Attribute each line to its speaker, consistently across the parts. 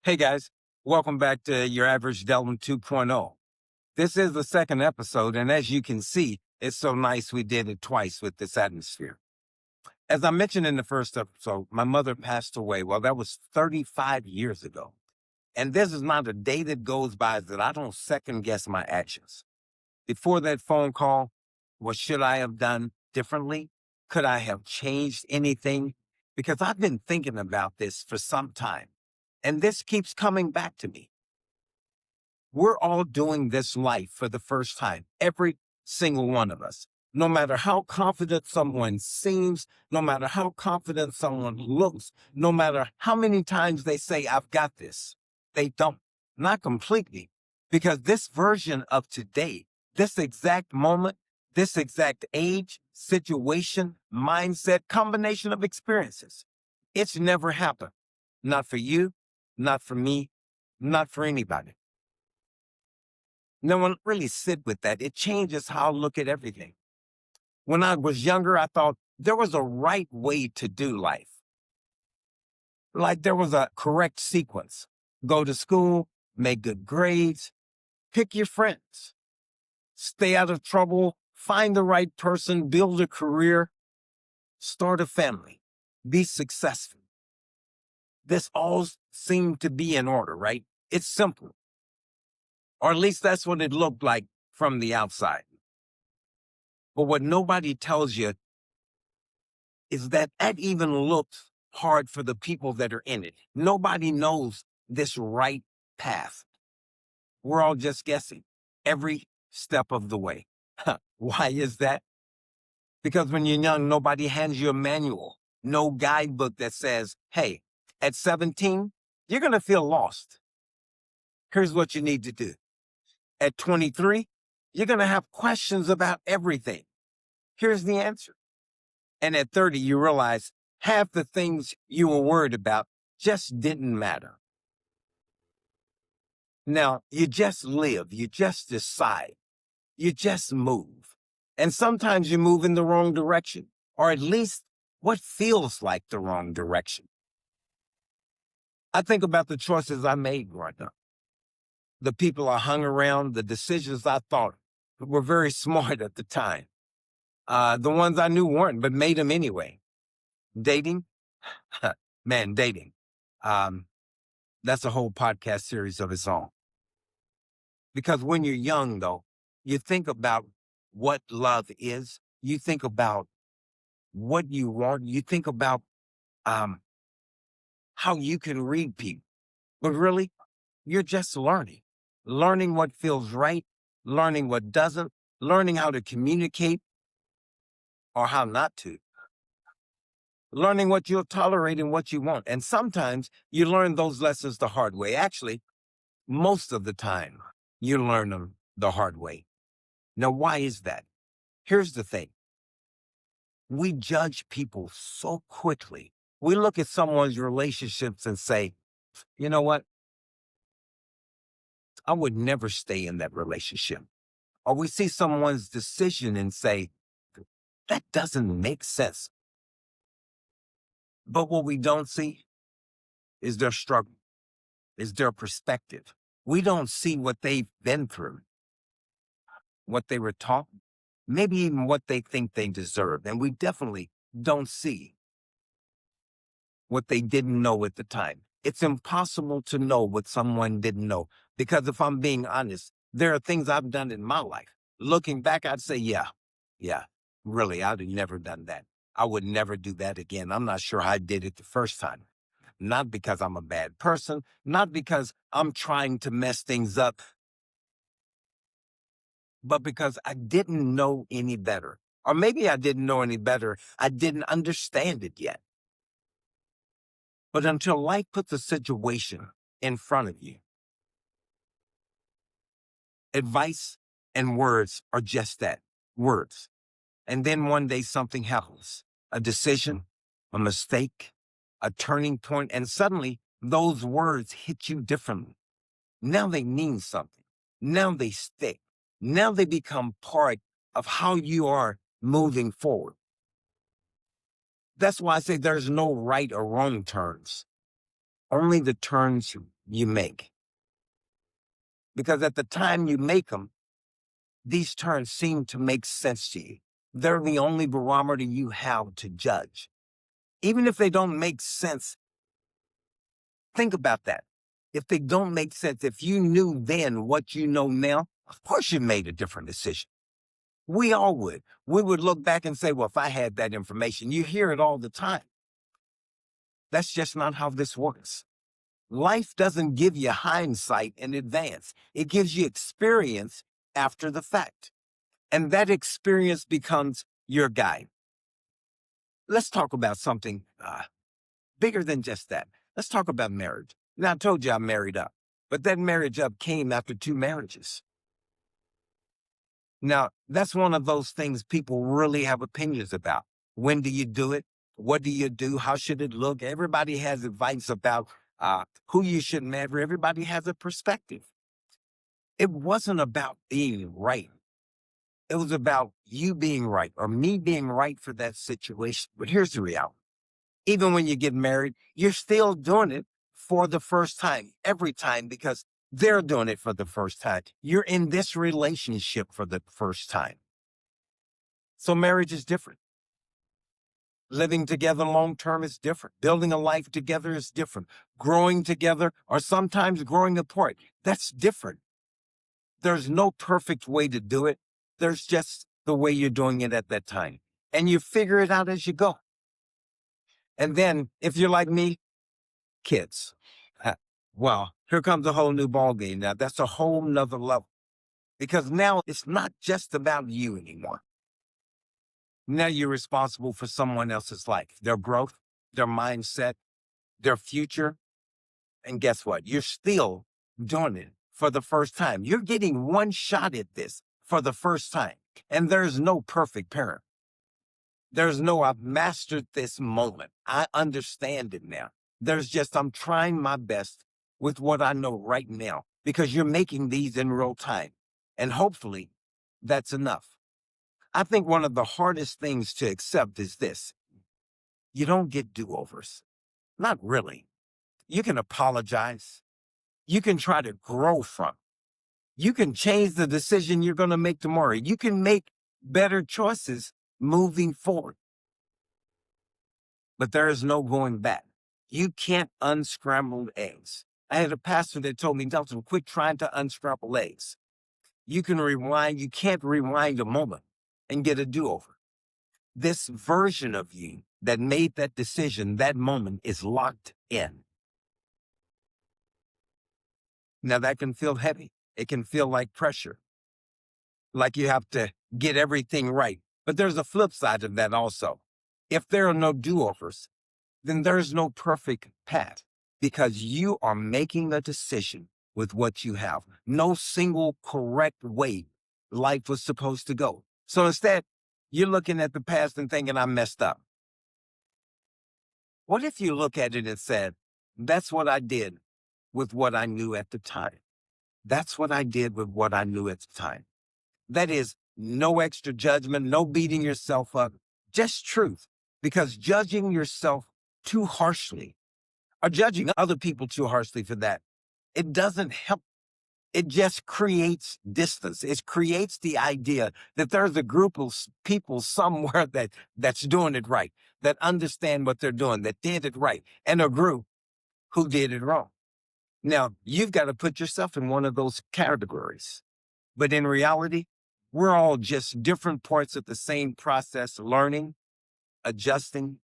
Speaker 1: Hey guys, welcome back to Your Average Delvin 2.0. This is the second episode, and as you can see, it's so nice we did it twice with this atmosphere. As I mentioned in the first episode, my mother passed away. Well, that was 35 years ago. And this is not a day that goes by that I don't second guess my actions. Before that phone call, what should I have done differently? Could I have changed anything? Because I've been thinking about this for some time, and this keeps coming back to me. We're all doing this life for the first time, every single one of us. No matter how confident someone seems, no matter how confident someone looks, no matter how many times they say, I've got this, they don't. Not completely, because this version of today, this exact moment, this exact age, situation, mindset, combination of experiences, it's never happened. Not for you, not for me, not for anybody. No one really sit with that. It changes how I look at everything. When I was younger, I thought there was a right way to do life. Like there was a correct sequence. Go to school, make good grades, pick your friends, stay out of trouble, find the right person, build a career, start a family, be successful. This all seemed to be in order, right? It's simple. Or at least that's what it looked like from the outside. But what nobody tells you is that even looks hard for the people that are in it. Nobody knows this right path. We're all just guessing every step of the way. Why is that? Because when you're young, nobody hands you a manual, no guidebook that says, hey, at 17, you're going to feel lost. Here's what you need to do. At 23, you're going to have questions about everything. Here's the answer. And at 30, you realize half the things you were worried about just didn't matter. Now, you just live, you just decide, you just move. And sometimes you move in the wrong direction, or at least what feels like the wrong direction. I think about the choices I made growing up, the people I hung around, the decisions I thought were very smart at the time. The ones I knew weren't, but made them anyway. Dating, man, dating. That's a whole podcast series of its own. Because when you're young, though, you think about what love is. You think about what you want. You think about how you can read people. But really, you're just learning what feels right, learning what doesn't, learning how to communicate or how not to. Learning what you'll tolerate and what you won't. And sometimes you learn those lessons the hard way. Actually, most of the time, you learn them the hard way. Now, why is that? Here's the thing. We judge people so quickly. We look at someone's relationships and say, you know what? I would never stay in that relationship. Or we see someone's decision and say, that doesn't make sense. But what we don't see is their struggle, is their perspective. We don't see what they've been through, what they were taught, maybe even what they think they deserve. And we definitely don't see what they didn't know at the time. It's impossible to know what someone didn't know. Because if I'm being honest, there are things I've done in my life. Looking back, I'd say, yeah, really, I'd have never done that. I would never do that again. I'm not sure I did it the first time. Not because I'm a bad person, not because I'm trying to mess things up, but because I didn't know any better. Or maybe I didn't know any better. I didn't understand it yet. But until life puts a situation in front of you, advice and words are just that, words. And then one day something happens, a decision, a mistake, a turning point, and suddenly those words hit you differently. Now they mean something. Now they stick. Now they become part of how you are moving forward. That's why I say there's no right or wrong turns, only the turns you make. Because at the time you make them, these terms seem to make sense to you. They're the only barometer you have to judge. Even if they don't make sense, think about that. If they don't make sense, if you knew then what you know now, of course you made a different decision. We all would. We would look back and say, well, if I had that information, you hear it all the time. That's just not how this works. Life doesn't give you hindsight in advance. It gives you experience after the fact. And that experience becomes your guide. Let's talk about something bigger than just that. Let's talk about marriage. Now, I told you I married up, but that marriage up came after 2 marriages. Now, that's one of those things people really have opinions about. When do you do it? What do you do? How should it look? Everybody has advice about who you should marry. Everybody has a perspective. It wasn't about being right. It was about you being right or me being right for that situation. But here's the reality. Even when you get married, you're still doing it for the first time, every time, because they're doing it for the first time. You're in this relationship for the first time. So marriage is different. Living together long-term is different. Building a life together is different. Growing together or sometimes growing apart, that's different. There's no perfect way to do it. There's just the way you're doing it at that time. And you figure it out as you go. And then, if you're like me, kids. Well, here comes a whole new ballgame now. That's a whole nother level. Because now it's not just about you anymore. Now you're responsible for someone else's life, their growth, their mindset, their future. And guess what? You're still doing it for the first time. You're getting one shot at this for the first time. And there's no perfect parent. There's no, I've mastered this moment. I understand it now. There's just, I'm trying my best with what I know right now because you're making these in real time. And hopefully that's enough. I think one of the hardest things to accept is this. You don't get do-overs. Not really. You can apologize. You can try to grow from it. You can change the decision you're going to make tomorrow. You can make better choices moving forward. But there is no going back. You can't unscramble eggs. I had a pastor that told me, Delton, quit trying to unscramble eggs. You can rewind. You can't rewind a moment and get a do-over. This version of you that made that decision, that moment is locked in. Now that can feel heavy. It can feel like pressure, like you have to get everything right. But there's a flip side of that also. If there are no do-overs, then there's no perfect path because you are making a decision with what you have. No single correct way life was supposed to go. So instead, you're looking at the past and thinking, I messed up. What if you look at it and said, that's what I did with what I knew at the time? That's what I did with what I knew at the time. That is no extra judgment, no beating yourself up, just truth. Because judging yourself too harshly or judging other people too harshly for that, it doesn't help. It just creates distance. It creates the idea that there's a group of people somewhere that's doing it right, that understand what they're doing, that did it right, and a group who did it wrong. Now, you've got to put yourself in one of those categories. But in reality, we're all just different parts of the same process, learning, adjusting,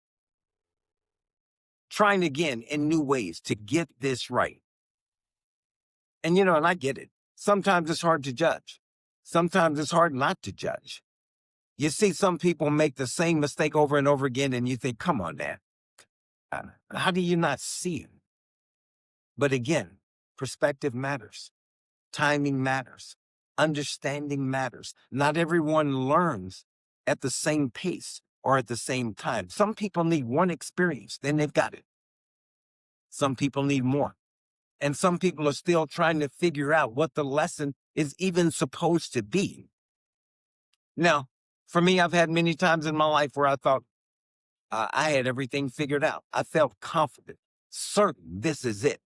Speaker 1: trying again in new ways to get this right. And and I get it. Sometimes it's hard to judge. Sometimes it's hard not to judge. You see some people make the same mistake over and over again, and you think, come on, man. How do you not see it? But again, perspective matters. Timing matters. Understanding matters. Not everyone learns at the same pace or at the same time. Some people need one experience, then they've got it. Some people need more. And some people are still trying to figure out what the lesson is even supposed to be. Now, for me, I've had many times in my life where I thought I had everything figured out. I felt confident, certain this is it.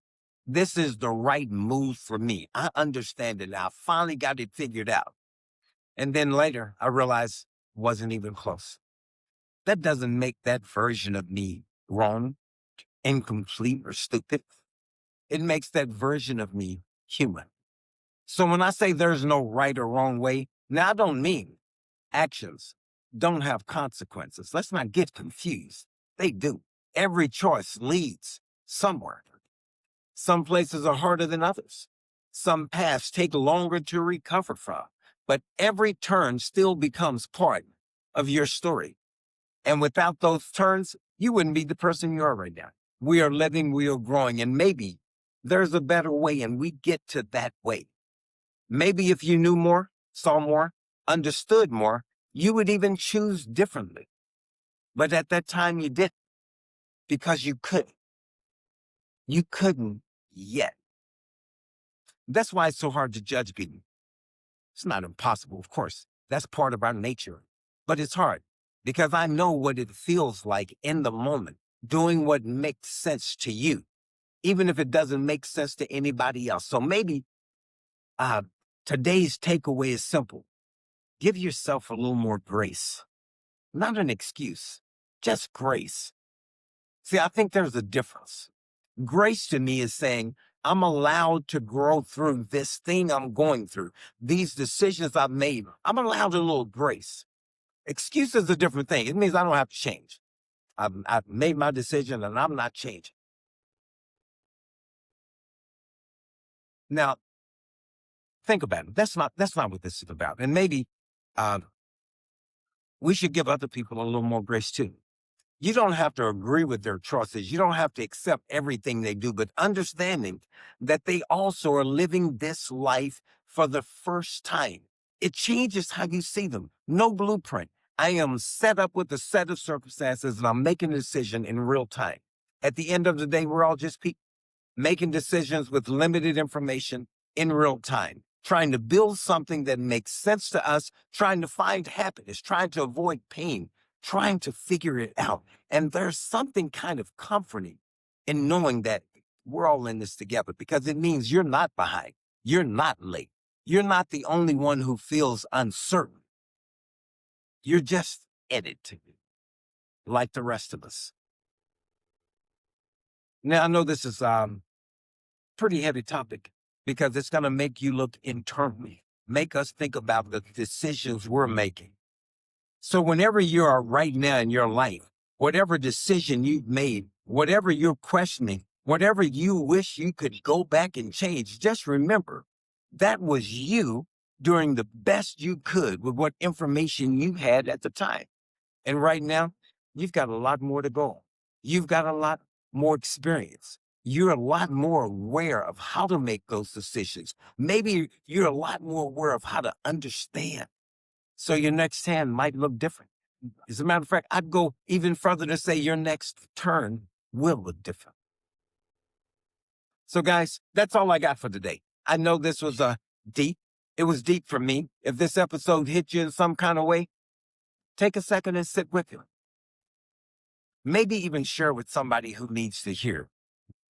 Speaker 1: This is the right move for me. I understand it now. I finally got it figured out. And then later, I realized it wasn't even close. That doesn't make that version of me wrong, incomplete, or stupid. It makes that version of me human. So when I say there's no right or wrong way, now I don't mean actions don't have consequences. Let's not get confused. They do. Every choice leads somewhere. Some places are harder than others. Some paths take longer to recover from, but every turn still becomes part of your story. And without those turns, you wouldn't be the person you are right now. We are living, we are growing, and maybe there's a better way, and we get to that way. Maybe if you knew more, saw more, understood more, you would even choose differently. But at that time, you didn't because you couldn't. You couldn't yet. That's why it's so hard to judge people. It's not impossible, of course. That's part of our nature. But it's hard because I know what it feels like in the moment, doing what makes sense to you, even if it doesn't make sense to anybody else. So maybe today's takeaway is simple. Give yourself a little more grace, not an excuse, just grace. See, I think there's a difference. Grace to me is saying, I'm allowed to grow through this thing I'm going through, these decisions I've made. I'm allowed a little grace. Excuse is a different thing. It means I don't have to change. I've made my decision and I'm not changing. Now, think about it. That's not what this is about. And maybe we should give other people a little more grace too. You don't have to agree with their choices. You don't have to accept everything they do, but understanding that they also are living this life for the first time. It changes how you see them. No blueprint. I am set up with a set of circumstances and I'm making a decision in real time. At the end of the day, we're all just people making decisions with limited information in real time, trying to build something that makes sense to us, trying to find happiness, trying to avoid pain, trying to figure it out. And there's something kind of comforting in knowing that we're all in this together because it means you're not behind. You're not late. You're not the only one who feels uncertain. You're just in it like the rest of us. Now, I know this is pretty heavy topic because it's going to make you look internally, make us think about the decisions we're making. So whenever you are right now in your life, whatever decision you've made, whatever you're questioning, whatever you wish you could go back and change, just remember that was you doing the best you could with what information you had at the time. And right now, you've got a lot more to go. You've got a lot more experience. You're a lot more aware of how to make those decisions. Maybe you're a lot more aware of how to understand. So your next hand might look different. As a matter of fact, I'd go even further to say your next turn will look different. So guys, that's all I got for today. I know this was deep. It was deep for me. If this episode hit you in some kind of way, take a second and sit with it. Maybe even share with somebody who needs to hear.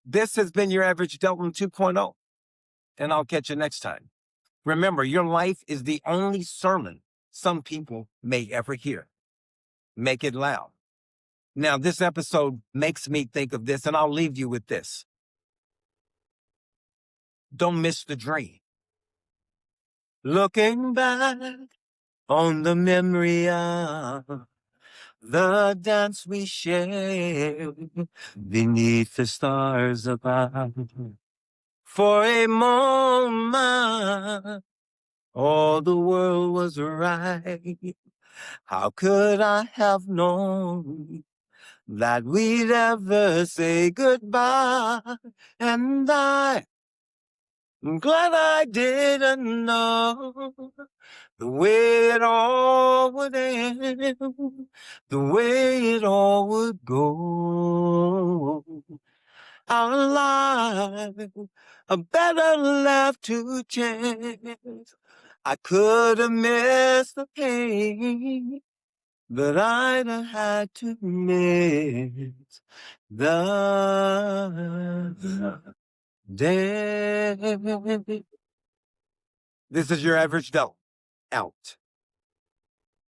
Speaker 1: This has been your Average Delton 2.0, and I'll catch you next time. Remember, your life is the only sermon some people may ever hear. Make it loud. Now, this episode makes me think of this, and I'll leave you with this. Don't miss the dream. Looking back on the memory of the dance we shared beneath the stars above. For a moment, all the world was right. How could I have known that we'd ever say goodbye? And I'm glad I didn't know the way it all would end, the way it all would go. Our life, a better life to chance. I could have missed the pain, but I'd have had to miss the Damn. This is your average Delta. Out.